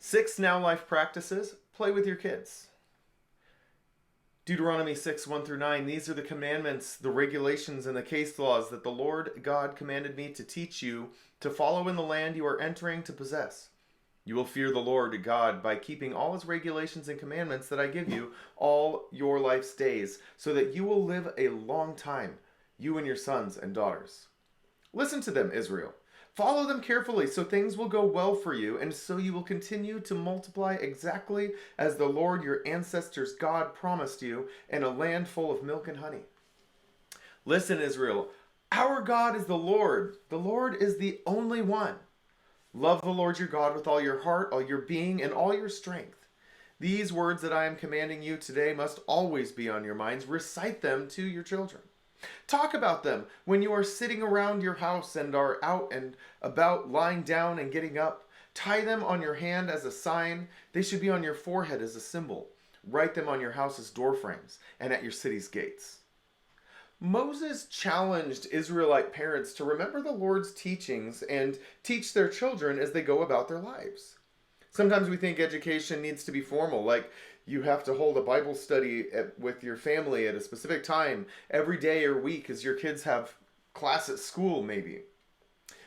6 Now Life practices. Play with your kids. Deuteronomy 6, 1 through 9. These are the commandments, the regulations, and the case laws that the Lord God commanded me to teach you to follow in the land you are entering to possess. You will fear the Lord God by keeping all his regulations and commandments that I give you all your life's days, so that you will live a long time, you and your sons and daughters. Listen to them, Israel. Follow them carefully so things will go well for you, and so you will continue to multiply exactly as the Lord your ancestors' God promised you in a land full of milk and honey. Listen, Israel. Our God is the Lord. The Lord is the only one. Love the Lord your God with all your heart, all your being, and all your strength. These words that I am commanding you today must always be on your minds. Recite them to your children. Talk about them when you are sitting around your house and are out and about, lying down and getting up. Tie them on your hand as a sign. They should be on your forehead as a symbol. Write them on your house's doorframes and at your city's gates. Moses challenged Israelite parents to remember the Lord's teachings and teach their children as they go about their lives. Sometimes we think education needs to be formal, like you have to hold a Bible study with your family at a specific time every day or week as your kids have class at school, maybe.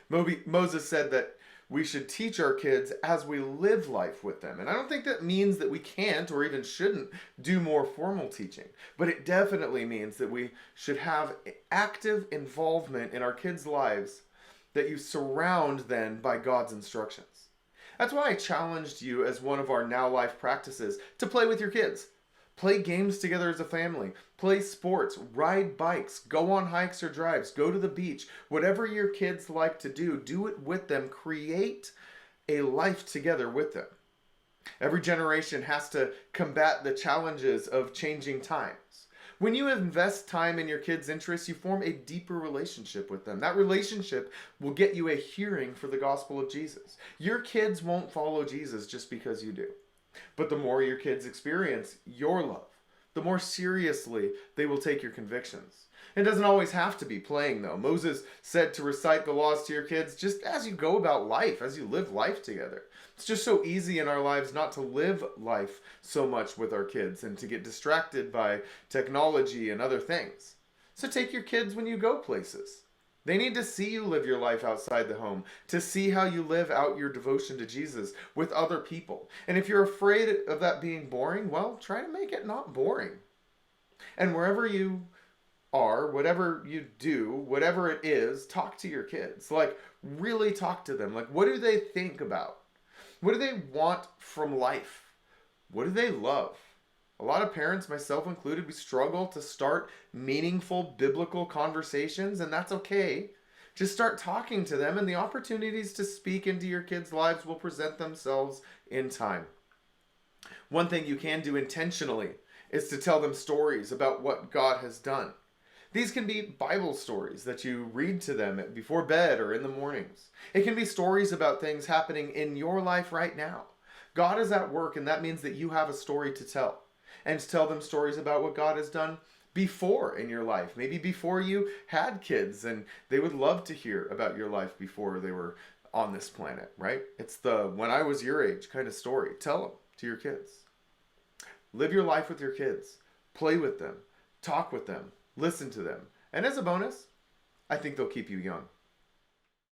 Moses said that we should teach our kids as we live life with them. And I don't think that means that we can't or even shouldn't do more formal teaching. But it definitely means that we should have active involvement in our kids' lives that you surround then by God's instructions. That's why I challenged you as one of our Now Life practices to play with your kids. Play games together as a family. Play sports, ride bikes, go on hikes or drives, go to the beach. Whatever your kids like to do it with them. Create a life together with them. Every generation has to combat the challenges of changing times. When you invest time in your kids' interests, you form a deeper relationship with them. That relationship will get you a hearing for the gospel of Jesus. Your kids won't follow Jesus just because you do. But the more your kids experience your love, the more seriously they will take your convictions. It doesn't always have to be playing, though. Moses said to recite the laws to your kids just as you go about life, as you live life together. It's just so easy in our lives not to live life so much with our kids and to get distracted by technology and other things. So take your kids when you go places. They need to see you live your life outside the home, to see how you live out your devotion to Jesus with other people. And if you're afraid of that being boring, well, try to make it not boring. And wherever you are, whatever you do, whatever it is, talk to your kids. Like, really talk to them. Like, what do they think about? What do they want from life? What do they love? A lot of parents, myself included, we struggle to start meaningful biblical conversations, and that's okay. Just start talking to them, and the opportunities to speak into your kids' lives will present themselves in time. One thing you can do intentionally is to tell them stories about what God has done. These can be Bible stories that you read to them before bed or in the mornings. It can be stories about things happening in your life right now. God is at work, and that means that you have a story to tell. And to tell them stories about what God has done before in your life. Maybe before you had kids, and they would love to hear about your life before they were on this planet, right? It's the when I was your age kind of story. Tell them to your kids. Live your life with your kids. Play with them. Talk with them. Listen to them. And as a bonus, I think they'll keep you young.